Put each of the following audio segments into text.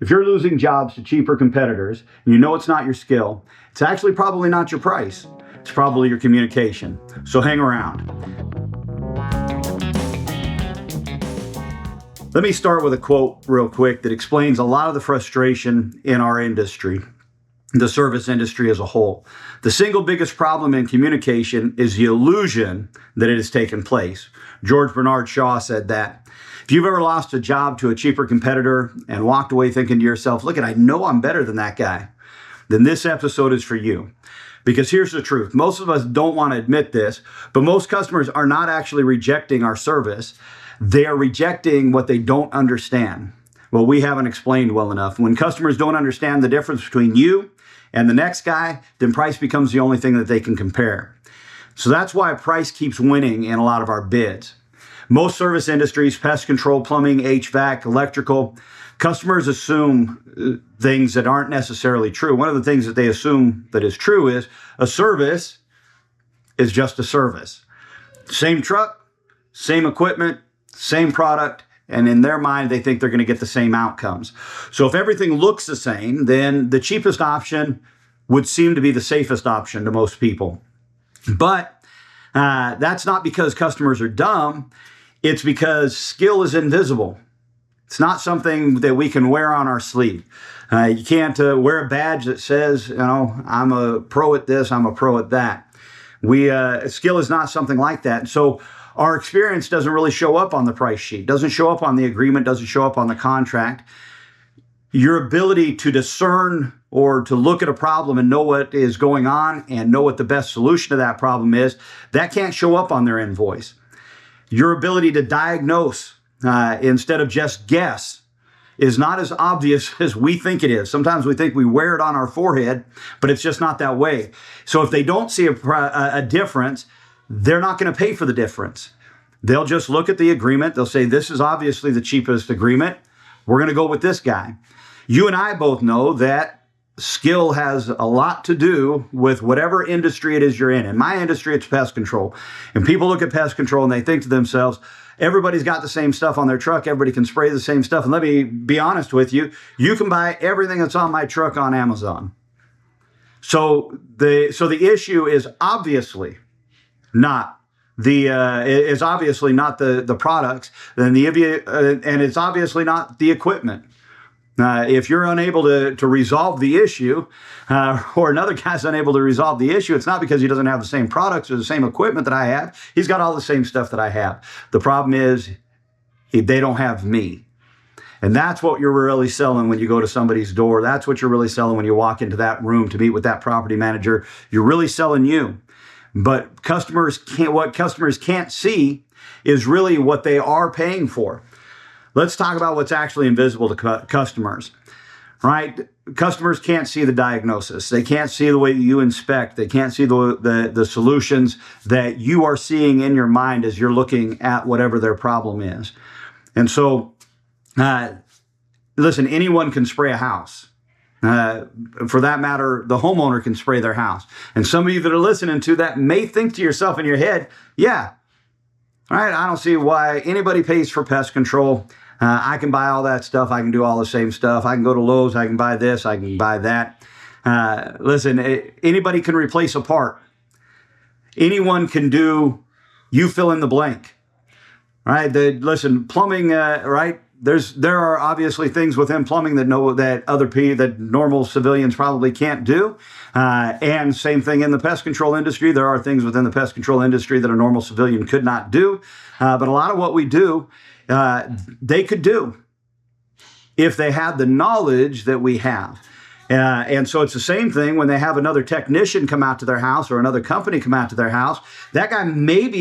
If you're losing jobs to cheaper competitors, and you know it's not your skill, it's actually probably not your price. It's probably your communication. So hang around. Let me start with a quote real quick that explains a lot of the frustration in our industry, the service industry as a whole. The single biggest problem in communication is the illusion that it has taken place. George Bernard Shaw said that. If you've ever lost a job to a cheaper competitor and walked away thinking to yourself, look, I know I'm better than that guy, then this episode is for you. Because here's the truth. Most of us don't want to admit this, but most customers are not actually rejecting our service. They are rejecting what they don't understand. Well, we haven't explained well enough. When customers don't understand the difference between you and the next guy, then price becomes the only thing that they can compare. So that's why price keeps winning in a lot of our bids. Most service industries, pest control, plumbing, HVAC, electrical, customers assume things that aren't necessarily true. One of the things that they assume that is true is a service is just a service. Same truck, same equipment, same product, and in their mind, they think they're going to get the same outcomes. So if everything looks the same, then the cheapest option would seem to be the safest option to most people. But that's not because customers are dumb. It's because skill is invisible. It's not something that we can wear on our sleeve. You can't wear a badge that says, I'm a pro at this, I'm a pro at that. Skill is not something like that. So our experience doesn't really show up on the price sheet, doesn't show up on the agreement, doesn't show up on the contract. Your ability to discern or to look at a problem and know what is going on and know what the best solution to that problem is, that can't show up on their invoice. Your ability to diagnose instead of just guess is not as obvious as we think it is. Sometimes we think we wear it on our forehead, but it's just not that way. So if they don't see a difference, they're not going to pay for the difference. They'll just look at the agreement. They'll say, this is obviously the cheapest agreement. We're going to go with this guy. You and I both know that skill has a lot to do with whatever industry it is you're in. In my industry, it's pest control. And people look at pest control and they think to themselves, everybody's got the same stuff on their truck. Everybody can spray the same stuff. And let me be honest with you. You can buy everything that's on my truck on Amazon. So the issue is obviously not the products, and it's obviously not the equipment. If you're unable to resolve the issue, or another guy's unable to resolve the issue, it's not because he doesn't have the same products or the same equipment that I have. He's got all the same stuff that I have. The problem is they don't have me. And that's what you're really selling when you go to somebody's door. That's what you're really selling when you walk into that room to meet with that property manager. You're really selling you. But what customers can't see is really what they are paying for. Let's talk about what's actually invisible to customers, right? Customers can't see the diagnosis. They can't see the way you inspect. They can't see the solutions that you are seeing in your mind as you're looking at whatever their problem is. And so, listen, anyone can spray a house. For that matter, the homeowner can spray their house. And some of you that are listening to that may think to yourself in your head, yeah, all right, I don't see why anybody pays for pest control. I can buy all that stuff. I can do all the same stuff. I can go to Lowe's. I can buy this. I can buy that. Listen, anybody can replace a part. Anyone can do, you fill in the blank. Right? Listen, plumbing, right? There are obviously things within plumbing that that normal civilians probably can't do. And same thing in the pest control industry. There are things within the pest control industry that a normal civilian could not do. But a lot of what we do, they could do if they had the knowledge that we have. And so it's the same thing when they have another technician come out to their house or another company come out to their house. That guy may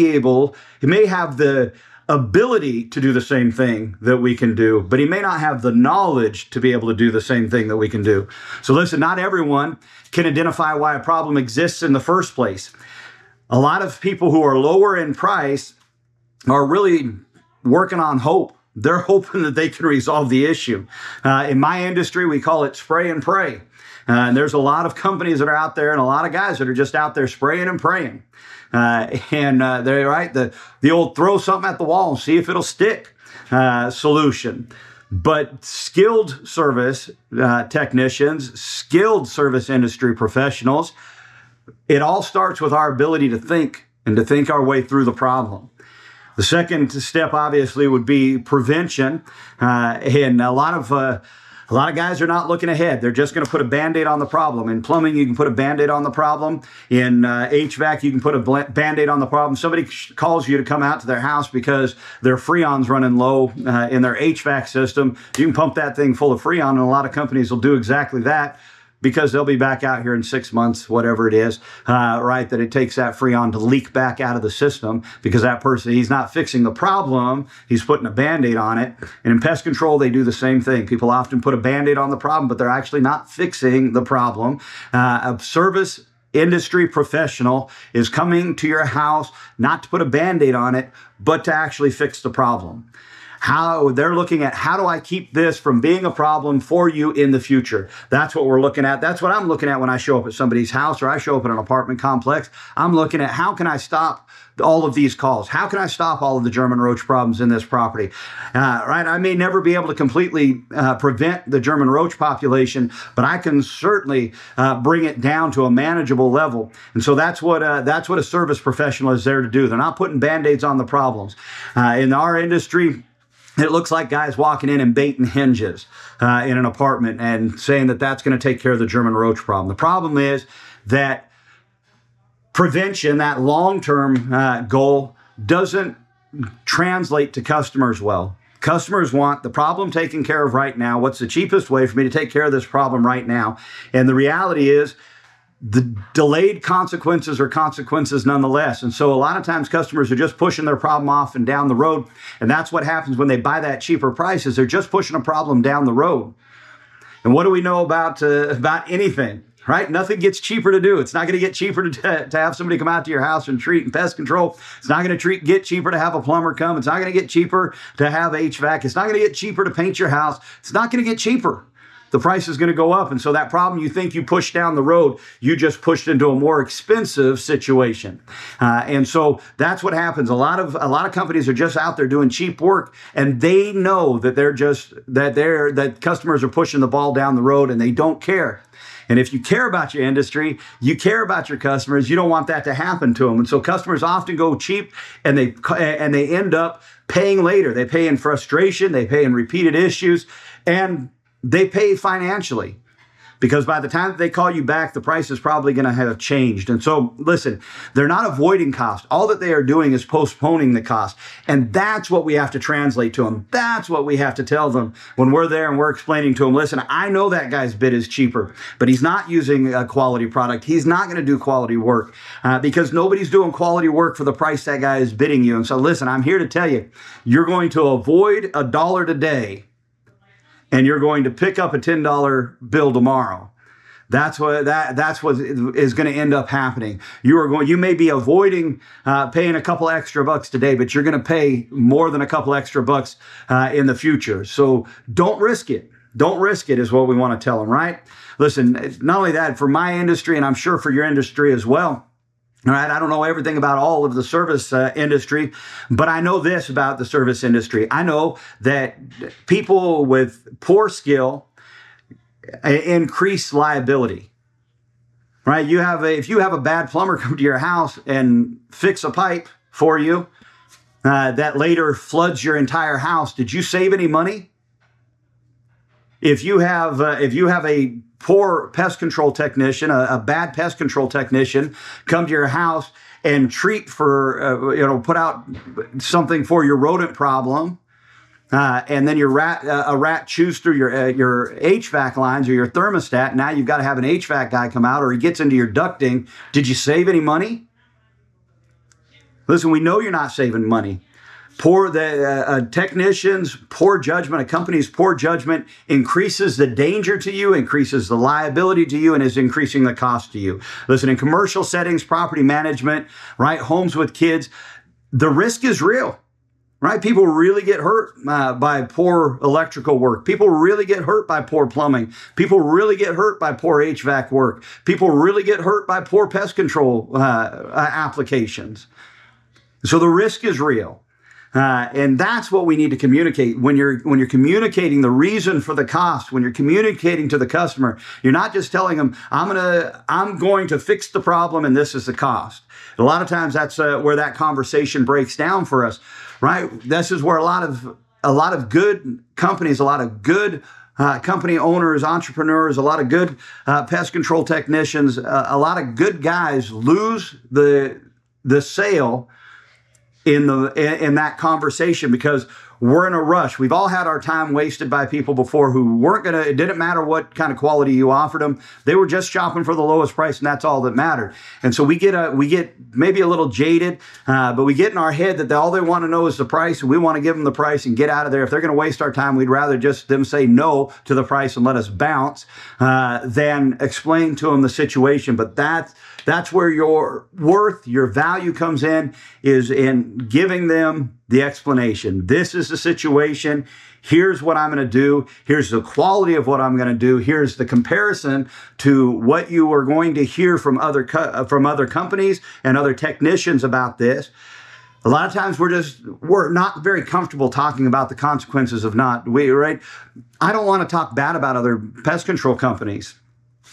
have the ability to do the same thing that we can do, but he may not have the knowledge to be able to do the same thing that we can do. So listen, not everyone can identify why a problem exists in the first place. A lot of people who are lower in price are really working on hope. They're hoping that they can resolve the issue. In my industry, we call it spray and pray. And there's a lot of companies that are out there and a lot of guys that are just out there spraying and praying. They're right. The old throw something at the wall and see if it'll stick solution. But skilled service technicians, skilled service industry professionals, it all starts with our ability to think and to think our way through the problem. The second step, obviously, would be prevention. And a lot of guys are not looking ahead. They're just going to put a Band-Aid on the problem. In plumbing, you can put a Band-Aid on the problem. In HVAC, you can put a Band-Aid on the problem. Somebody calls you to come out to their house because their Freon's running low in their HVAC system. You can pump that thing full of Freon, and a lot of companies will do exactly that, because they'll be back out here in 6 months, whatever it is, right, that it takes that Freon to leak back out of the system because that person, he's not fixing the problem, he's putting a Band-Aid on it. And in pest control, they do the same thing. People often put a Band-Aid on the problem, but they're actually not fixing the problem. A service industry professional is coming to your house not to put a Band-Aid on it, but to actually fix the problem. How they're looking at, how do I keep this from being a problem for you in the future? That's what we're looking at. That's what I'm looking at when I show up at somebody's house or I show up at an apartment complex. I'm looking at, how can I stop all of these calls? How can I stop all of the German roach problems in this property? Right? I may never be able to completely prevent the German roach population, but I can certainly bring it down to a manageable level. And so that's what a service professional is there to do. They're not putting Band-Aids on the problems. In our industry, it looks like guys walking in and baiting hinges in an apartment and saying that that's going to take care of the German roach problem. The problem is that prevention, that long-term goal, doesn't translate to customers well. Customers want the problem taken care of right now. What's the cheapest way for me to take care of this problem right now? And the reality is, the delayed consequences are consequences nonetheless. And so a lot of times customers are just pushing their problem off and down the road. And that's what happens when they buy that cheaper prices. They're just pushing a problem down the road. And what do we know about anything, right? Nothing gets cheaper to do. It's not going to get cheaper to have somebody come out to your house and treat in pest control. It's not going to get cheaper to have a plumber come. It's not going to get cheaper to have HVAC. It's not going to get cheaper to paint your house. It's not going to get cheaper. The price is going to go up. And so that problem you think you pushed down the road, you just pushed into a more expensive situation. And so that's what happens. A lot of companies are just out there doing cheap work, and they know that that customers are pushing the ball down the road, and they don't care. And if you care about your industry, you care about your customers, you don't want that to happen to them. And so customers often go cheap, and they end up paying later. They pay in frustration, they pay in repeated issues, and they pay financially, because by the time that they call you back, the price is probably going to have changed. And so, listen, they're not avoiding cost. All that they are doing is postponing the cost. And that's what we have to translate to them. That's what we have to tell them when we're there and we're explaining to them, listen, I know that guy's bid is cheaper, but he's not using a quality product. He's not going to do quality work because nobody's doing quality work for the price that guy is bidding you. And so, listen, I'm here to tell you, you're going to avoid $1 today, and you're going to pick up a $10 bill tomorrow. That's what is going to end up happening. You may be avoiding paying a couple extra bucks today, but you're going to pay more than a couple extra bucks in the future. So don't risk it. Don't risk it is what we want to tell them, right? Listen, not only that, for my industry, and I'm sure for your industry as well, all right, I don't know everything about all of the service industry, but I know this about the service industry. I know that people with poor skill increase liability, right? If you have a bad plumber come to your house and fix a pipe for you that later floods your entire house, did you save any money? If you have a poor pest control technician, a bad pest control technician come to your house and treat for, put out something for your rodent problem, and then a rat chews through your HVAC lines or your thermostat. Now you've got to have an HVAC guy come out, or he gets into your ducting. Did you save any money? Listen, we know you're not saving money. Technicians' poor judgment, a company's poor judgment increases the danger to you, increases the liability to you, and is increasing the cost to you. Listen, in commercial settings, property management, right, homes with kids, the risk is real, right? People really get hurt by poor electrical work. People really get hurt by poor plumbing. People really get hurt by poor HVAC work. People really get hurt by poor pest control applications. So the risk is real. And that's what we need to communicate. When you're communicating the reason for the cost, when you're communicating to the customer, you're not just telling them, I'm going to fix the problem and this is the cost. A lot of times that's where that conversation breaks down for us, right? This is where a lot of good companies, a lot of good company owners, entrepreneurs, a lot of good pest control technicians, a lot of good guys lose the sale in that conversation because we're in a rush. We've all had our time wasted by people before who weren't gonna. It didn't matter what kind of quality you offered them. They were just shopping for the lowest price, and that's all that mattered. And so we get maybe a little jaded, but we get in our head that all they want to know is the price, and we want to give them the price and get out of there. If they're going to waste our time, we'd rather just them say no to the price and let us bounce than explain to them the situation. But that's where your worth, your value comes in, is in giving them the explanation. This is the situation. Here's what I'm going to do. Here's the quality of what I'm going to do. Here's the comparison to what you are going to hear from other companies and other technicians about this. A lot of times we're not very comfortable talking about the consequences of right? I don't want to talk bad about other pest control companies.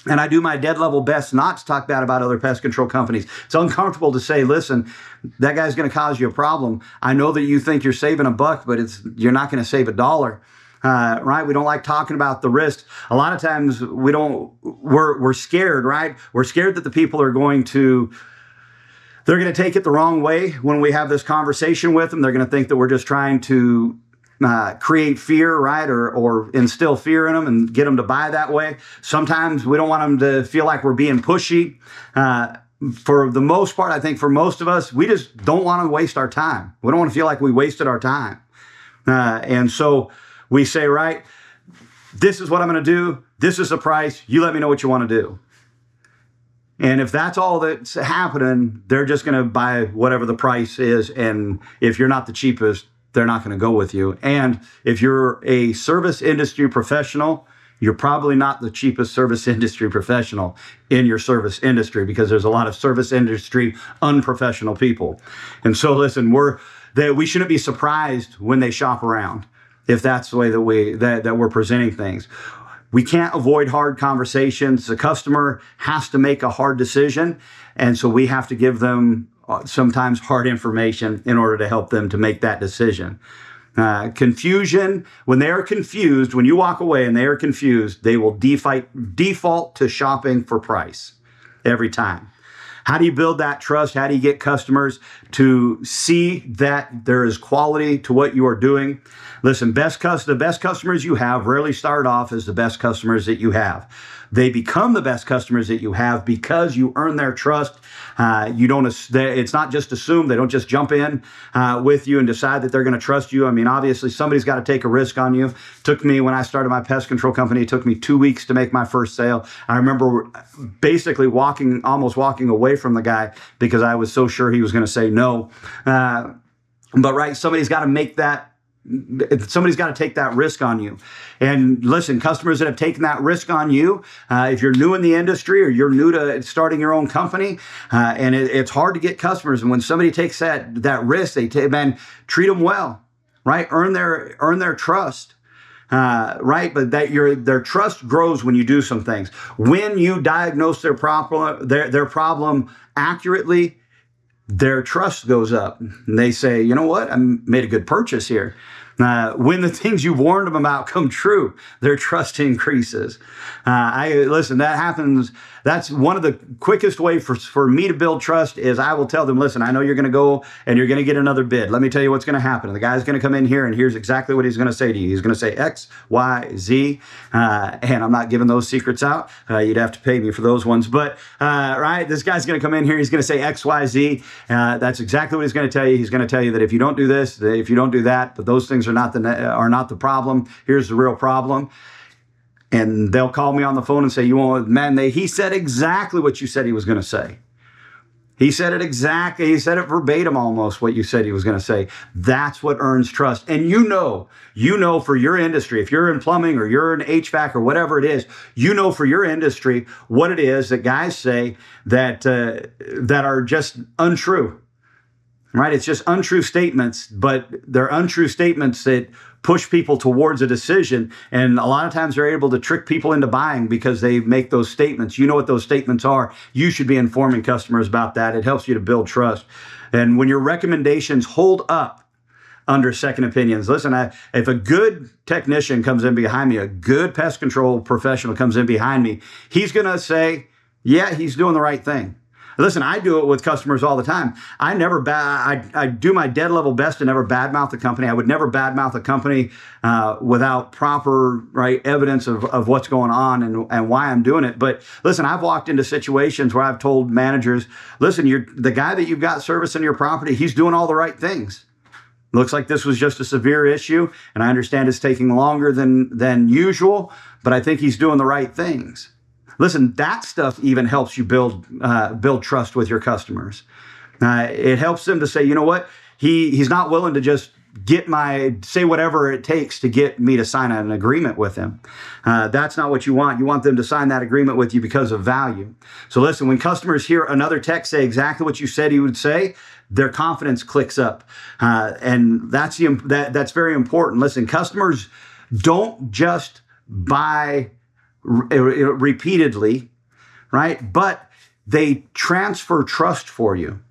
And I do my dead level best not to talk bad about other pest control companies. It's uncomfortable to say, listen, that guy's going to cause you a problem. I know that you think you're saving $1, but you're not going to save $1. Right? We don't like talking about the risks. A lot of times we're scared, right? We're scared that the people are going to take it the wrong way when we have this conversation with them. They're going to think that we're just trying to create fear, right? Or instill fear in them and get them to buy that way. Sometimes we don't want them to feel like we're being pushy. For the most part, I think for most of us, we just don't want to waste our time. We don't want to feel like we wasted our time. And so we say, right, this is what I'm going to do. This is the price. You let me know what you want to do. And if that's all that's happening, they're just going to buy whatever the price is. And if you're not the cheapest, they're not going to go with you. And if you're a service industry professional, you're probably not the cheapest service industry professional in your service industry, because there's a lot of service industry unprofessional people. And so listen, we shouldn't be surprised when they shop around if that's the way that we're presenting things. We can't avoid hard conversations. The customer has to make a hard decision. And so we have to give them sometimes hard information in order to help them to make that decision. Confusion, when they are confused, when you walk away and they are confused, they will default to shopping for price every time. How do you build that trust? How do you get customers to see that there is quality to what you are doing? Listen, the best customers you have rarely start off as the best customers that you have. They become the best customers that you have because you earn their trust. It's not just assumed. They don't just jump in with you and decide that they're going to trust you. I mean, obviously, somebody's got to take a risk on you. Took me, when I started my pest control company, it took me 2 weeks to make my first sale. I remember basically almost walking away from the guy because I was so sure he was going to say no. But right, somebody's got to take that risk on you. And listen, customers that have taken that risk on you, if you're new in the industry or you're new to starting your own company, and it's hard to get customers. And when somebody takes that risk, treat them well, right? Earn their trust. Right, but their trust grows when you do some things. When you diagnose their problem accurately, their trust goes up. And they say, you know what? I made a good purchase here. When the things you warned them about come true, their trust increases. That happens. That's one of the quickest ways for me to build trust is I will tell them, listen, I know you're going to go and you're going to get another bid. Let me tell you what's going to happen. The guy's going to come in here and here's exactly what he's going to say to you. He's going to say X, Y, Z. And I'm not giving those secrets out. You'd have to pay me for those ones. But, right, this guy's going to come in here. He's going to say X, Y, Z. That's exactly what he's going to tell you. He's going to tell you that if you don't do this, if you don't do that, but those things are not the problem. Here's the real problem. And they'll call me on the phone and say, he said exactly what you said he was going to say. He said it exactly. He said it verbatim almost what you said he was going to say. That's what earns trust. And you know for your industry, if you're in plumbing or you're in HVAC or whatever it is, for your industry what it is that guys say that are just untrue. right? It's just untrue statements, but they're untrue statements that push people towards a decision. And a lot of times they're able to trick people into buying because they make those statements. You know what those statements are. You should be informing customers about that. It helps you to build trust. And when your recommendations hold up under second opinions, listen, if a good technician comes in behind me, a good pest control professional comes in behind me, he's going to say, yeah, he's doing the right thing. Listen, I do it with customers all the time. I do my dead level best to never badmouth the company. I would never badmouth a company without proper evidence of what's going on and why I'm doing it. But listen, I've walked into situations where I've told managers, listen, the guy that you've got servicing your property, he's doing all the right things. Looks like this was just a severe issue, and I understand it's taking longer than usual, but I think he's doing the right things. Listen, that stuff even helps you build trust with your customers. It helps them to say, you know what, he's not willing to just say whatever it takes to get me to sign an agreement with him. That's not what you want. You want them to sign that agreement with you because of value. So listen, when customers hear another tech say exactly what you said he would say, their confidence clicks up. And that's very important. Listen, customers don't just buy repeatedly, right? But they transfer trust for you.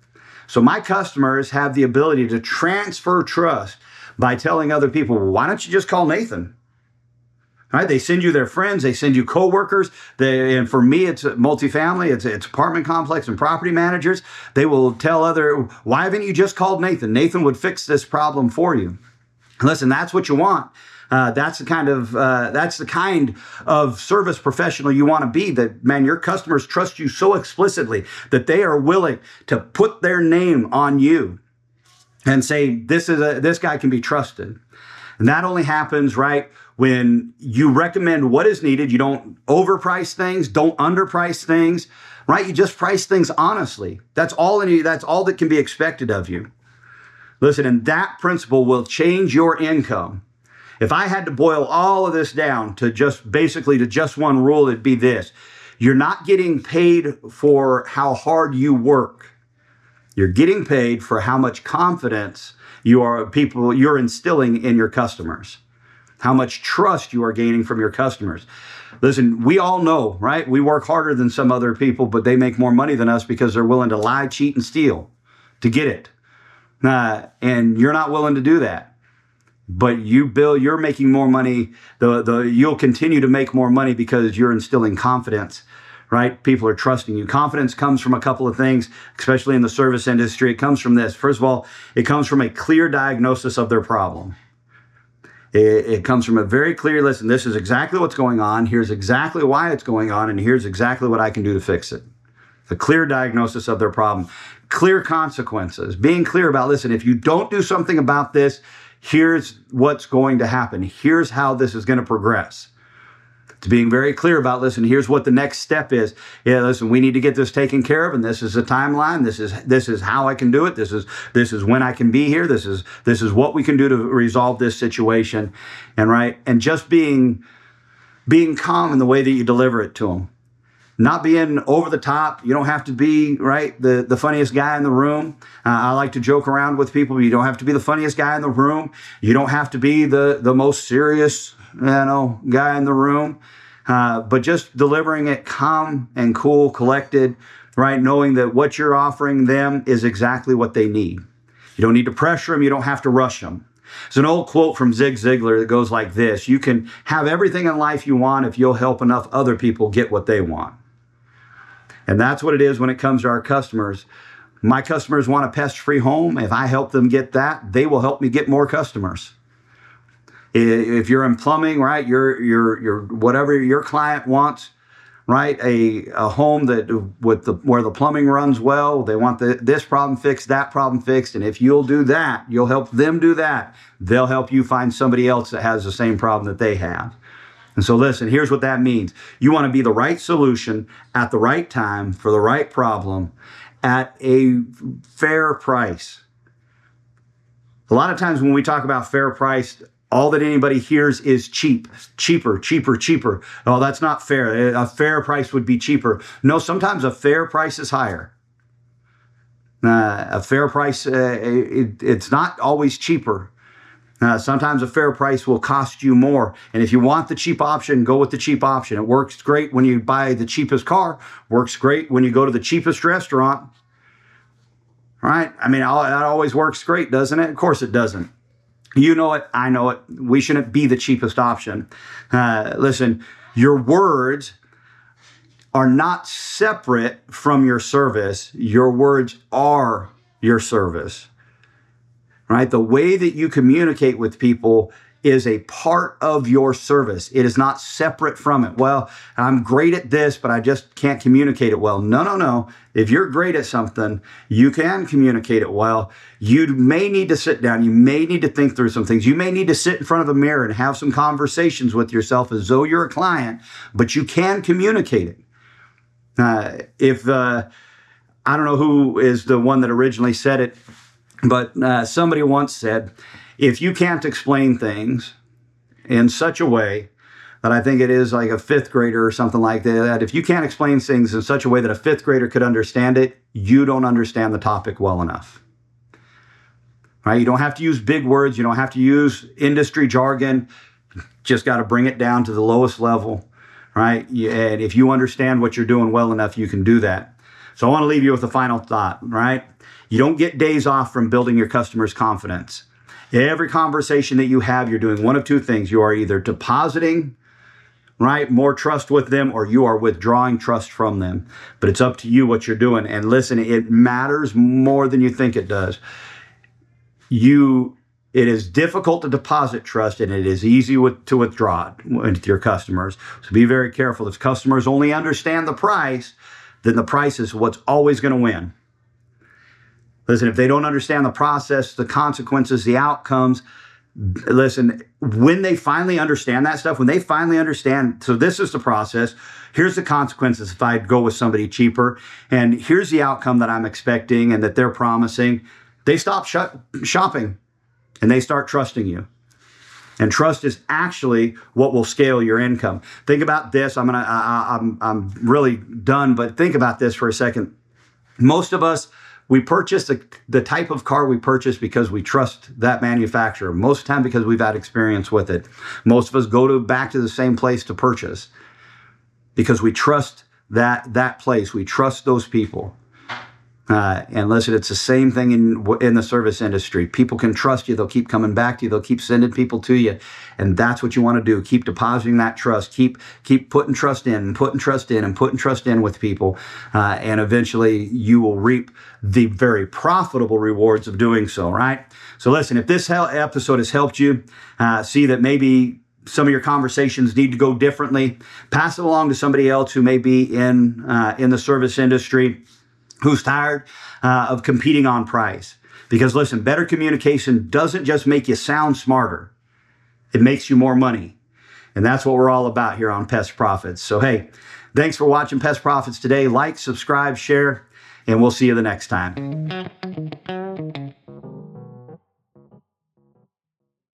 So my customers have the ability to transfer trust by telling other people, well, why don't you just call Nathan? Right? They send you their friends, they send you coworkers. And for me, it's multifamily, it's apartment complex and property managers. They will tell why haven't you just called Nathan? Nathan would fix this problem for you. Listen, that's what you want. That's the kind of service professional you want to be. That, man, your customers trust you so explicitly that they are willing to put their name on you and say this guy can be trusted. And that only happens when you recommend what is needed. You don't overprice things, don't underprice things, right? You just price things honestly. That's all that can be expected of you. Listen, and that principle will change your income. If I had to boil all of this down to just one rule, it'd be this. You're not getting paid for how hard you work. You're getting paid for how much confidence you're instilling in your customers, how much trust you are gaining from your customers. Listen, we all know, right? We work harder than some other people, but they make more money than us because they're willing to lie, cheat, and steal to get it. And you're not willing to do that. But you're making more money. You'll continue to make more money because you're instilling confidence, right? People are trusting you. Confidence comes from a couple of things, especially in the service industry. It comes from this. First of all, it comes from a clear diagnosis of their problem. It comes from a very clear, listen, this is exactly what's going on. Here's exactly why it's going on. And here's exactly what I can do to fix it. The clear diagnosis of their problem. Clear consequences. Being clear about, listen, if you don't do something about this, here's what's going to happen. Here's how this is going to progress. It's being very clear about, listen, here's what the next step is. Yeah, listen, we need to get this taken care of, and this is the timeline. This is how I can do it. This is when I can be here. This is what we can do to resolve this situation. And just being calm in the way that you deliver it to them. Not being over the top. You don't have to be, the funniest guy in the room. I like to joke around with people. You don't have to be the funniest guy in the room. You don't have to be the most serious, guy in the room. But just delivering it calm and cool, collected, right? Knowing that what you're offering them is exactly what they need. You don't need to pressure them. You don't have to rush them. There's an old quote from Zig Ziglar that goes like this: you can have everything in life you want if you'll help enough other people get what they want. And that's what it is when it comes to our customers. My customers want a pest-free home. If I help them get that, they will help me get more customers. If you're in plumbing, right, you're whatever your client wants, right, a home where the plumbing runs well, they want this problem fixed, that problem fixed, and if you'll do that, you'll help them do that, they'll help you find somebody else that has the same problem that they have. And so listen, here's what that means. You want to be the right solution at the right time for the right problem at a fair price. A lot of times when we talk about fair price, all that anybody hears is cheaper. Oh, that's not fair. A fair price would be cheaper. No, sometimes a fair price is higher. A fair price, it's not always cheaper. Sometimes a fair price will cost you more. And if you want the cheap option, go with the cheap option. It works great when you buy the cheapest car, works great when you go to the cheapest restaurant. Right? I mean, that always works great, doesn't it? Of course it doesn't. You know it. I know it. We shouldn't be the cheapest option. Listen, your words are not separate from your service. Your words are your service. Right? The way that you communicate with people is a part of your service. It is not separate from it. Well, I'm great at this, but I just can't communicate it well. No. If you're great at something, you can communicate it well. You may need to sit down. You may need to think through some things. You may need to sit in front of a mirror and have some conversations with yourself as though you're a client, but you can communicate it. I don't know who is the one that originally said it, but somebody once said, if you can't explain things in such a way that I think it is like a fifth grader or something like that, if you can't explain things in such a way that a fifth grader could understand it, you don't understand the topic well enough. Right? You don't have to use big words. You don't have to use industry jargon. Just got to bring it down to the lowest level. Right? And if you understand what you're doing well enough, you can do that. So I want to leave you with a final thought, right? You don't get days off from building your customers' confidence. Every conversation that you have, you're doing one of two things. You are either depositing, right, more trust with them, or you are withdrawing trust from them. But it's up to you what you're doing. And listen, it matters more than you think it does. It is difficult to deposit trust, and it is easy to withdraw it with your customers. So be very careful. If customers only understand the price, then the price is what's always going to win. Listen, if they don't understand the process, the consequences, the outcomes, listen, when they finally understand that stuff, when they finally understand, so this is the process, here's the consequences if I go with somebody cheaper, and here's the outcome that I'm expecting and that they're promising, they stop shopping and they start trusting you. And trust is actually what will scale your income. Think about this. I'm really done, but think about this for a second. Most of us, we purchase the type of car we purchase because we trust that manufacturer. Most of the time because we've had experience with it. Most of us go back to the same place to purchase because we trust that place. We trust those people. And listen, it's the same thing in the service industry. People can trust you. They'll keep coming back to you. They'll keep sending people to you. And that's what you want to do. Keep depositing that trust. Keep putting trust in and putting trust in and putting trust in with people. And eventually you will reap the very profitable rewards of doing so, right? So listen, if this episode has helped you see that maybe some of your conversations need to go differently, pass it along to somebody else who may be in the service industry, who's tired of competing on price. Because listen, better communication doesn't just make you sound smarter. It makes you more money. And that's what we're all about here on Pest Profits. So hey, thanks for watching Pest Profits today. Like, subscribe, share, and we'll see you the next time.